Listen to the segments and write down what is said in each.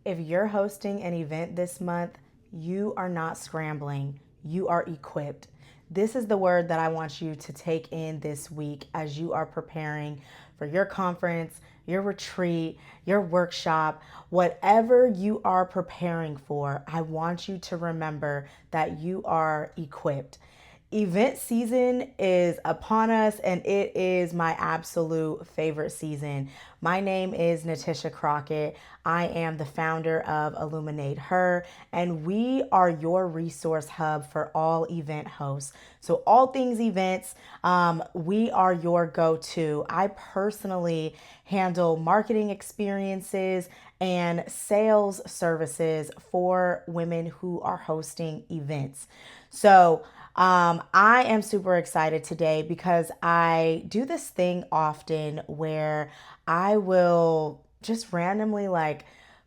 If you're hosting an event this month, you are not scrambling, you are equipped. This is the word that I want you to take in this week as you are preparing for your conference, your retreat, your workshop, whatever you are preparing for. I want you to remember that you are equipped. Event season is upon us, and it is my absolute favorite season. My name is Natisha Crockett. I am the founder of Illuminate Her, and we are your resource hub for all event hosts. So, all things events, we are your go to. I personally handle marketing experiences and sales services for women who are hosting events. So, I am super excited today because I do this thing often where I will just randomly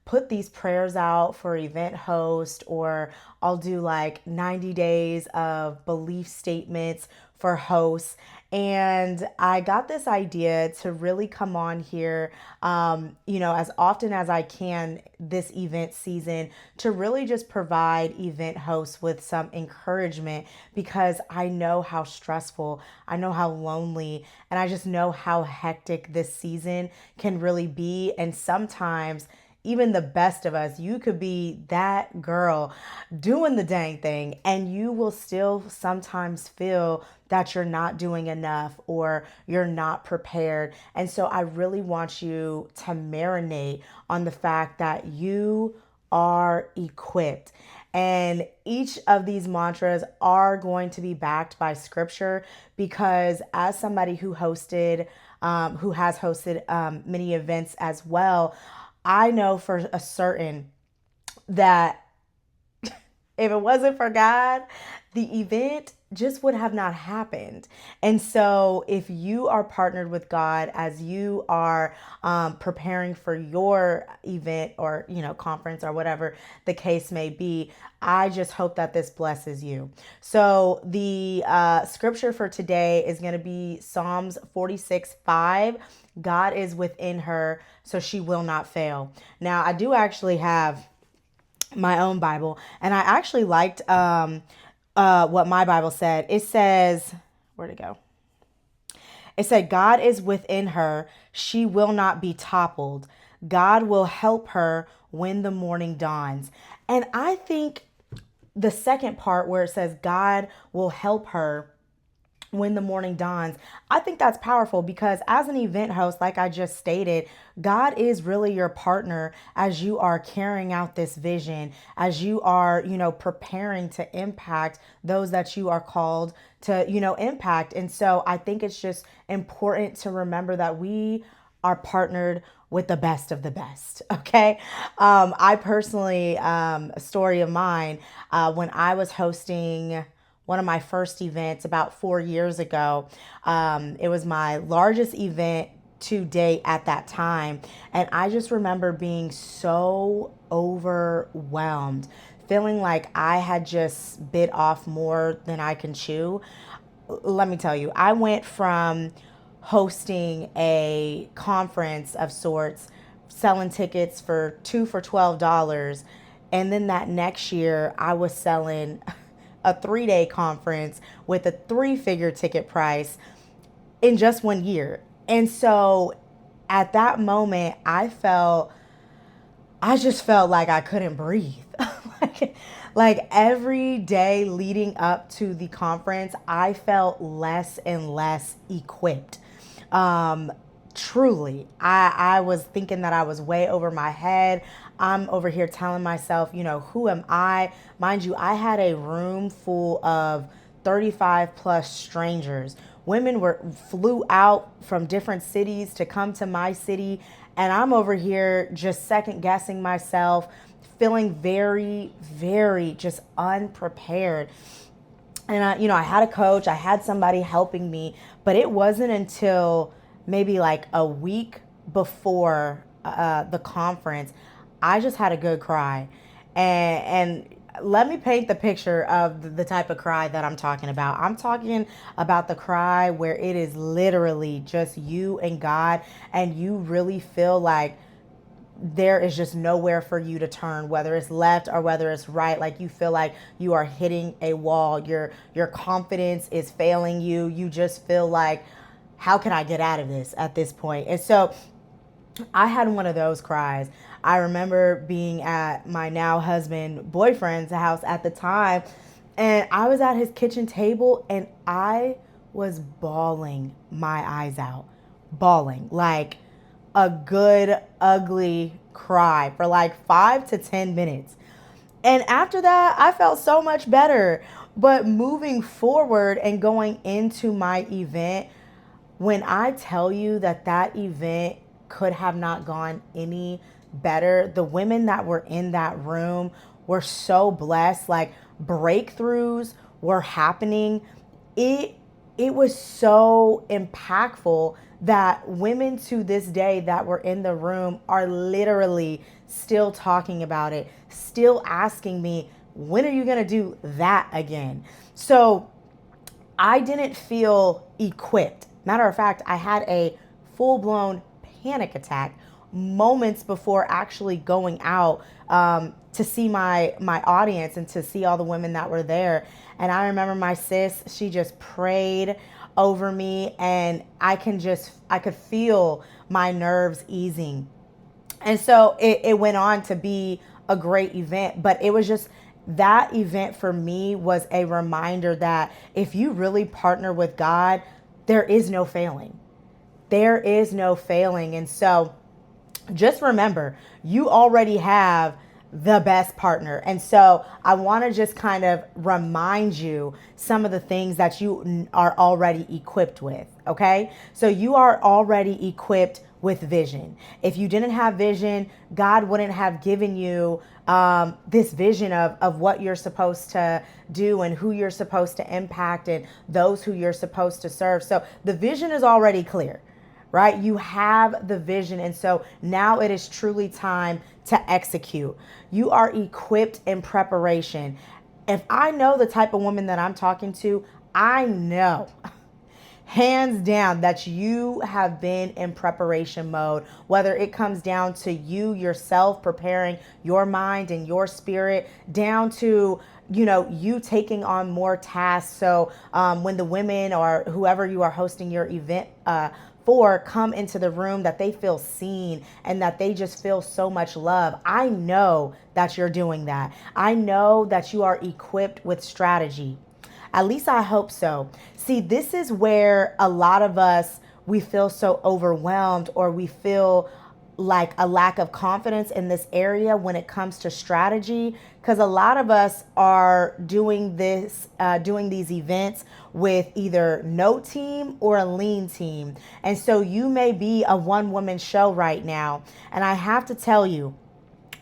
put these prayers out for event host, or I'll do like 90 days of belief statements for hosts. And I got this idea to really come on here, as often as I can this event season, to really just provide event hosts with some encouragement, because I know how stressful, I know how lonely, and I just know how hectic this season can really be. And sometimes even the best of us, you could be that girl doing the dang thing, and you will still sometimes feel that you're not doing enough or you're not prepared. And so I really want you to marinate on the fact that you are equipped. And each of these mantras are going to be backed by scripture, because as somebody who has hosted many events as well, I know for a certain that if it wasn't for God, the event just would have not happened. And so, if you are partnered with God as you are preparing for your event, or conference, or whatever the case may be, I just hope that this blesses you. So, the scripture for today is going to be Psalms 46:5. God is within her, so she will not fail. Now, I do actually have my own Bible, and I actually liked what my Bible said. It says, where'd it go? It said, God is within her, she will not be toppled. God will help her when the morning dawns. And I think the second part, where it says God will help her when the morning dawns, I think that's powerful, because as an event host, like I just stated, God is really your partner as you are carrying out this vision, as you are, preparing to impact those that you are called to, impact. And so I think it's just important to remember that we are partnered with the best of the best. Okay. I personally, a story of mine, when I was hosting one of my first events about 4 years ago. It was my largest event to date at that time. And I just remember being so overwhelmed, feeling like I had just bit off more than I can chew. Let me tell you, I went from hosting a conference of sorts, selling tickets for two for $12. And then that next year, I was selling a 3-day conference with a 3-figure ticket price in just 1 year. And so at that moment, I just felt like I couldn't breathe. like, like every day leading up to the conference, I felt less and less equipped. Um, Truly, I was thinking that I was way over my head. I'm over here telling myself, who am I? Mind you, I had a room full of 35 plus strangers. Women flew out from different cities to come to my city, and I'm over here just second guessing myself, feeling very, very just unprepared. And I had a coach, I had somebody helping me, but it wasn't until maybe like a week before the conference, I just had a good cry. And let me paint the picture of the type of cry that I'm talking about. I'm talking about the cry where it is literally just you and God, and you really feel like there is just nowhere for you to turn, whether it's left or whether it's right. Like you feel like you are hitting a wall. Your confidence is failing you. You just feel like, how can I get out of this at this point? And so I had one of those cries. I remember being at my now husband boyfriend's house at the time, and I was at his kitchen table and I was bawling my eyes out. Bawling like a good ugly cry for like 5 to 10 minutes. And after that, I felt so much better. But moving forward and going into my event, when I tell you that that event could have not gone any better, the women that were in that room were so blessed. Like breakthroughs were happening. It was so impactful that women to this day that were in the room are literally still talking about it, still asking me, when are you going to do that again? So I didn't feel equipped. Matter of fact, I had a full-blown panic attack moments before actually going out to see my audience and to see all the women that were there. And I remember my sis, she just prayed over me, and I could feel my nerves easing. And so it went on to be a great event, but it was just, that event for me was a reminder that if you really partner with God, there is no failing. There is no failing. And so just remember, you already have the best partner. And so I want to just kind of remind you some of the things that you are already equipped with. Okay. So you are already equipped with vision. If you didn't have vision, God wouldn't have given you this vision of what you're supposed to do and who you're supposed to impact and those who you're supposed to serve. So the vision is already clear, right? You have the vision. And so now it is truly time to execute. You are equipped in preparation. If I know the type of woman that I'm talking to, I know hands down that you have been in preparation mode, whether it comes down to you yourself preparing your mind and your spirit, down to you taking on more tasks. So when the women or whoever you are hosting your event for come into the room, that they feel seen and that they just feel so much love. I know that you're doing that. I know that you are equipped with strategy. At least I hope so. See, this is where a lot of us, we feel so overwhelmed, or we feel like a lack of confidence in this area when it comes to strategy, because a lot of us are doing these events with either no team or a lean team. And so you may be a one-woman show right now. And I have to tell you,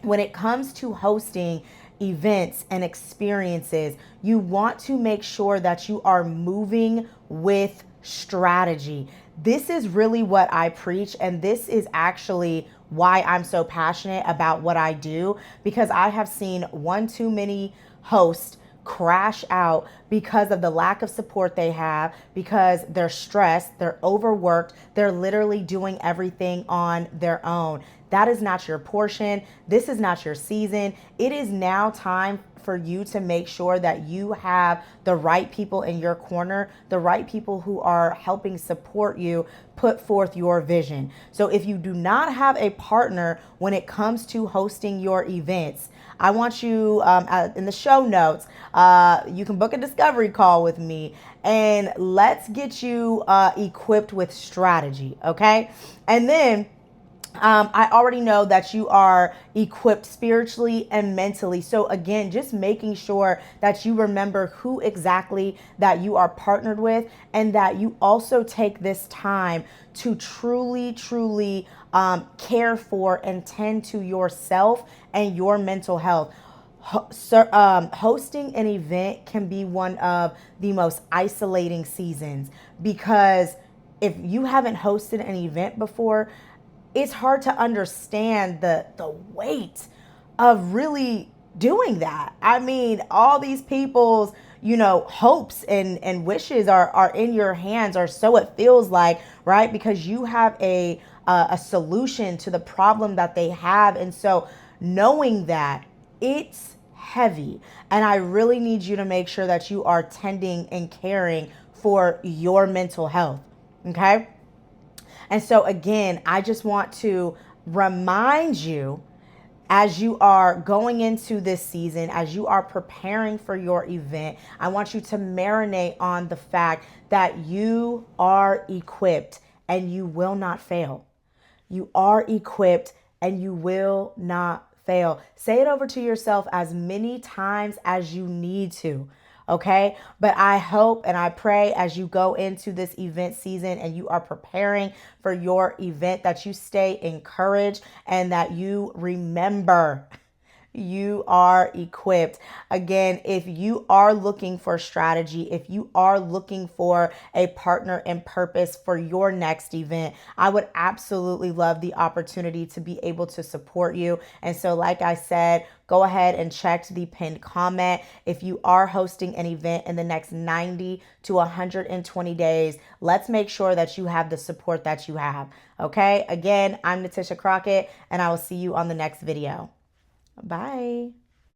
when it comes to hosting events and experiences, you want to make sure that you are moving with strategy. This is really what I preach, and this is actually why I'm so passionate about what I do, because I have seen one too many hosts crash out because of the lack of support they have, because they're stressed, they're overworked, they're literally doing everything on their own. That is not your portion. This is not your season. It is now time for you to make sure that you have the right people in your corner, the right people who are helping support you put forth your vision. So if you do not have a partner when it comes to hosting your events, I want you in the show notes, you can book a discovery call with me, and let's get you equipped with strategy, okay? And then I already know that you are equipped spiritually and mentally. So again, just making sure that you remember who exactly that you are partnered with, and that you also take this time to truly care for and tend to yourself and your mental health. Hosting an event can be one of the most isolating seasons, because if you haven't hosted an event before, it's hard to understand the weight of really doing that. I mean, all these people's, hopes and wishes are in your hands, or so it feels like, right? Because you have a a solution to the problem that they have. And so knowing that, it's heavy. And I really need you to make sure that you are tending and caring for your mental health. Okay. And so again, I just want to remind you, as you are going into this season, as you are preparing for your event, I want you to marinate on the fact that you are equipped and you will not fail. You are equipped and you will not fail. Say it over to yourself as many times as you need to. Okay. But I hope and I pray as you go into this event season and you are preparing for your event that you stay encouraged and that you remember you are equipped. Again, if you are looking for strategy, if you are looking for a partner in purpose for your next event, I would absolutely love the opportunity to be able to support you. And so, like I said, go ahead and check the pinned comment. If you are hosting an event in the next 90 to 120 days, let's make sure that you have the support that you have. Okay. Again, I'm Natisha Crockett, and I will see you on the next video. Bye.